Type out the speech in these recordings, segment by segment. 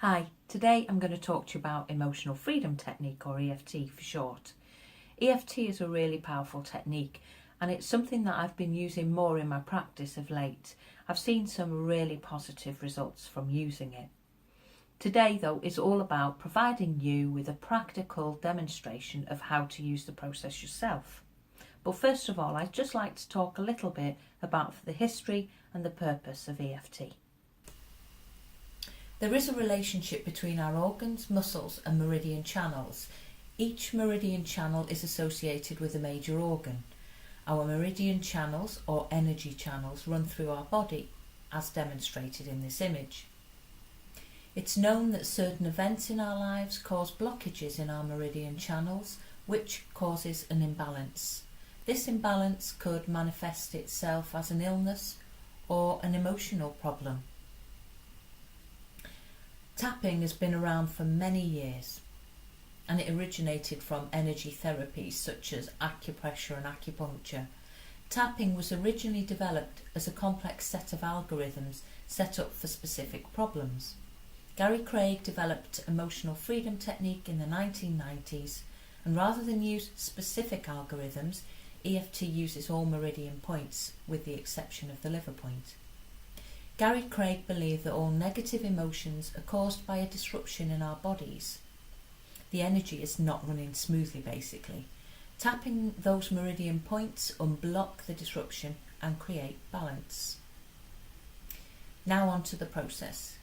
Hi, today I'm going to talk to you about emotional freedom technique, or EFT for short. EFT is a really powerful technique and it's something that I've been using more in my practice of late. I've seen some really positive results from using it. Today though is all about providing you with a practical demonstration of how to use the process yourself. But first of all, I'd just like to talk a little bit about the history and the purpose of EFT. There is a relationship between our organs, muscles and meridian channels. Each meridian channel is associated with a major organ. Our meridian channels, or energy channels, run through our body, as demonstrated in this image. It's known that certain events in our lives cause blockages in our meridian channels, which causes an imbalance. This imbalance could manifest itself as an illness or an emotional problem. Tapping has been around for many years and it originated from energy therapies such as acupressure and acupuncture. Tapping was originally developed as a complex set of algorithms set up for specific problems. Gary Craig developed emotional freedom technique in the 1990s, and rather than use specific algorithms, EFT uses all meridian points with the exception of the liver point. Gary Craig believed that all negative emotions are caused by a disruption in our bodies. The energy is not running smoothly basically. Tapping those meridian points unblock the disruption and create balance. Now on to the process.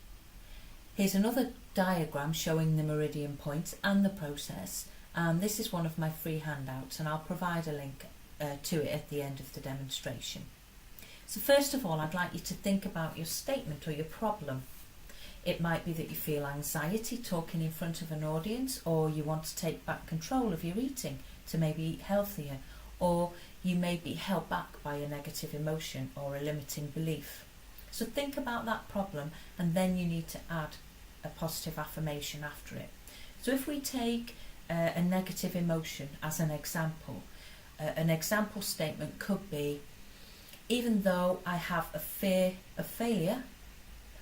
Here's another diagram showing the meridian points and the process, and this is one of my free handouts and I'll provide a link to it at the end of the demonstration. So first of all, I'd like you to think about your statement or your problem. It might be that you feel anxiety talking in front of an audience, or you want to take back control of your eating to maybe eat healthier, or you may be held back by a negative emotion or a limiting belief. So think about that problem and then you need to add a positive affirmation after it. So if we take a negative emotion as an example statement could be, even though I have a fear of failure,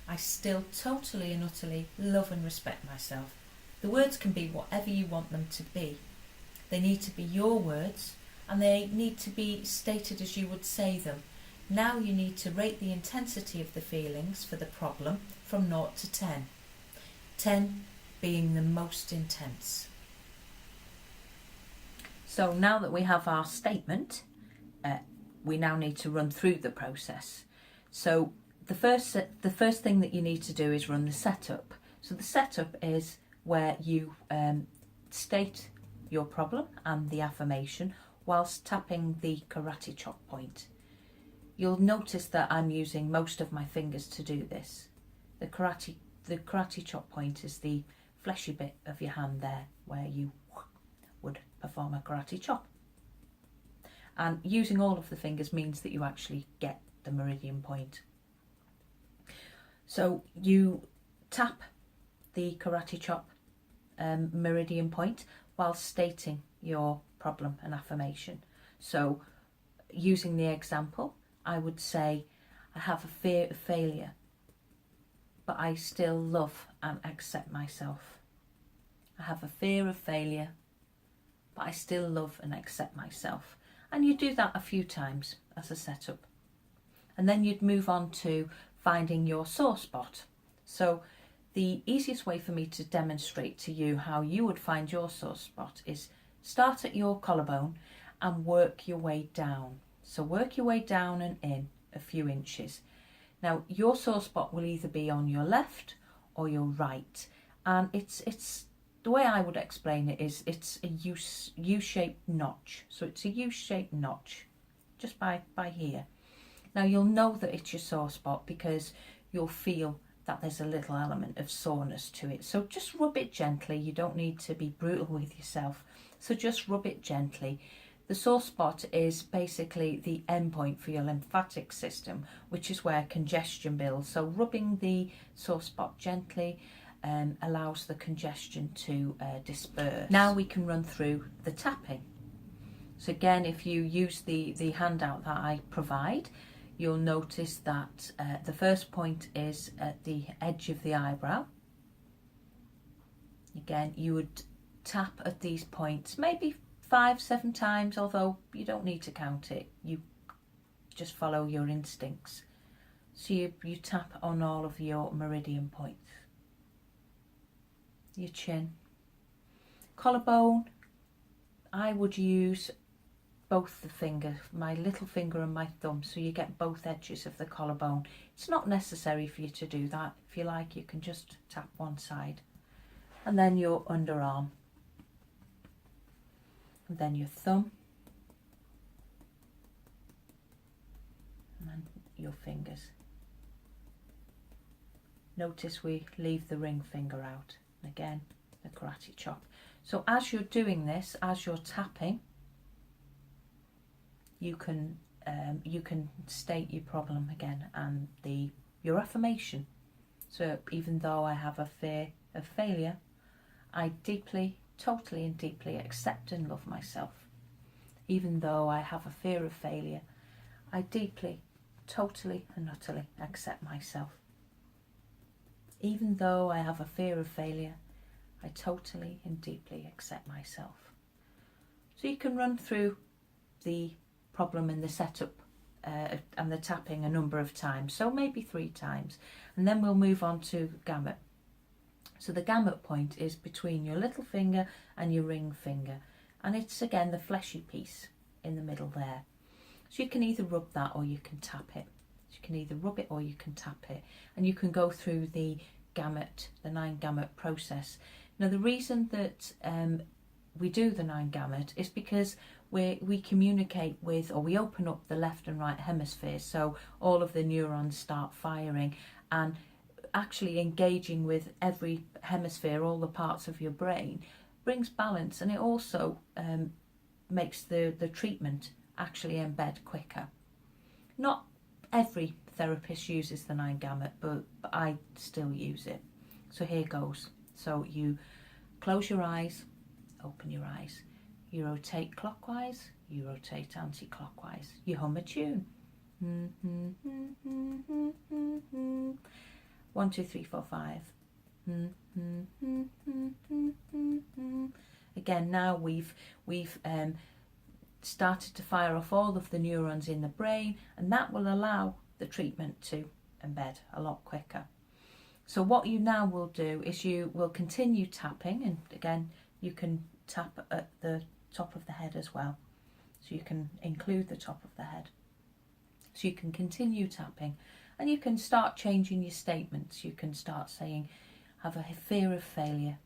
I still totally and utterly love and respect myself. The words can be whatever you want them to be. They need to be your words and they need to be stated as you would say them. Now you need to rate the intensity of the feelings for the problem from 0 to 10. 10 being the most intense. So now that we have our statement, we now need to run through the process. So the first thing that you need to do is run the setup. So the setup is where you state your problem and the affirmation whilst tapping the karate chop point. You'll notice that I'm using most of my fingers to do this. The karate chop point is the fleshy bit of your hand there where you would perform a karate chop. And using all of the fingers means that you actually get the meridian point. So you tap the karate chop meridian point while stating your problem and affirmation. So using the example, I would say, I have a fear of failure, but I still love and accept myself. I have a fear of failure, but I still love and accept myself. And you do that a few times as a setup. And then you'd move on to finding your sore spot. So the easiest way for me to demonstrate to you how you would find your sore spot is start at your collarbone and work your way down. So work your way down and in a few inches. Now your sore spot will either be on your left or your right. And it's the way I would explain it is it's a U-shaped notch. So it's a U-shaped notch just by here. Now you'll know that it's your sore spot because you'll feel that there's a little element of soreness to it. So just rub it gently. You don't need to be brutal with yourself. So just rub it gently. The sore spot is basically the end point for your lymphatic system, which is where congestion builds. So rubbing the sore spot gently allows the congestion to disperse. Now we can run through the tapping. So again, if you use the handout that I provide, you'll notice that the first point is at the edge of the eyebrow. Again, you would tap at these points maybe 5-7 times, although you don't need to count it. You just follow your instincts. So you tap on all of your meridian points. Your chin. Collarbone, I would use both the fingers, my little finger and my thumb, so you get both edges of the collarbone. It's not necessary for you to do that. If you like, you can just tap one side. And then your underarm. And then your thumb. And then your fingers. Notice we leave the ring finger out. And again, the karate chop. So as you're doing this, as you're tapping, you can state your problem again and your affirmation. So even though I have a fear of failure, I deeply, totally and deeply accept and love myself. Even though I have a fear of failure, I deeply, totally and utterly accept myself. Even though I have a fear of failure, I totally and deeply accept myself. So you can run through the problem and the setup and the tapping a number of times, so maybe 3 times, and then we'll move on to gamut. So the gamut point is between your little finger and your ring finger, and it's again the fleshy piece in the middle there. So you can either rub that or you can tap it. So you can either rub it or you can tap it, and you can go through the gamut, the 9 gamut process. Now the reason that we do the 9 gamut is because we communicate with, or we open up the left and right hemispheres, so all of the neurons start firing and actually engaging with every hemisphere, all the parts of your brain, brings balance, and it also makes the treatment actually embed quicker. Not every therapist uses the 9 gamut, but I still use it. So here goes. So you close your eyes, open your eyes. You rotate clockwise, you rotate anti-clockwise. You hum a tune. 1, 2, 3, 4, 5. Again, now we've started to fire off all of the neurons in the brain, and that will allow the treatment to embed a lot quicker. So what you now will do is you will continue tapping, and again you can tap at the top of the head as well, so you can include the top of the head. So you can continue tapping, and you can start changing your statements. You can start saying, have a fear of failure,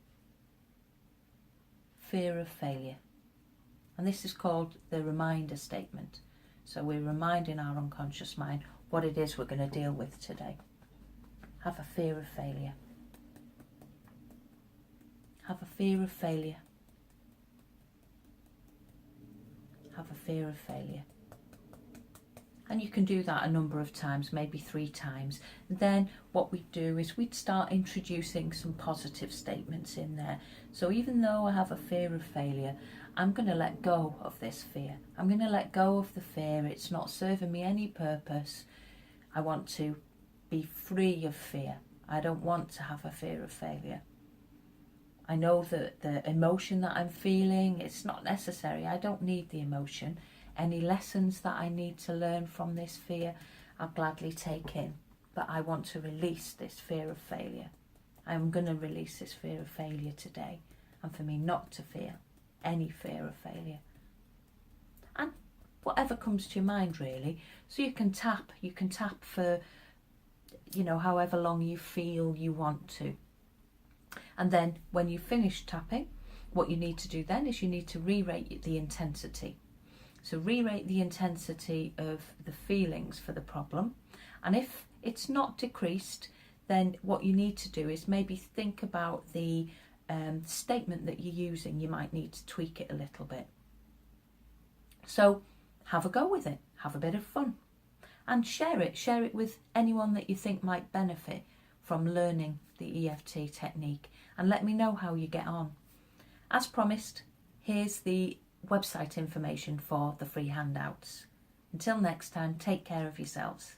fear of failure. And this is called the reminder statement. So we're reminding our unconscious mind what it is we're going to deal with today. Have a fear of failure. Have a fear of failure. Have a fear of failure. And you can do that a number of times, maybe 3 times. And then what we do is we'd start introducing some positive statements in there. So even though I have a fear of failure, I'm going to let go of this fear. I'm going to let go of the fear. It's not serving me any purpose. I want to be free of fear. I don't want to have a fear of failure. I know that the emotion that I'm feeling, it's not necessary. I don't need the emotion. Any lessons that I need to learn from this fear, I'll gladly take in. But I want to release this fear of failure. I'm going to release this fear of failure today. And for me not to fear any fear of failure. And whatever comes to your mind, really. So you can tap for, however long you feel you want to. And then when you finish tapping, what you need to do then is you need to re-rate the intensity. So re-rate the intensity of the feelings for the problem. And if it's not decreased, then what you need to do is maybe think about the statement that you're using. You might need to tweak it a little bit. So have a go with it. Have a bit of fun. And share it with anyone that you think might benefit from learning the EFT technique, and let me know how you get on. As promised, here's the website information for the free handouts. Until next time, take care of yourselves.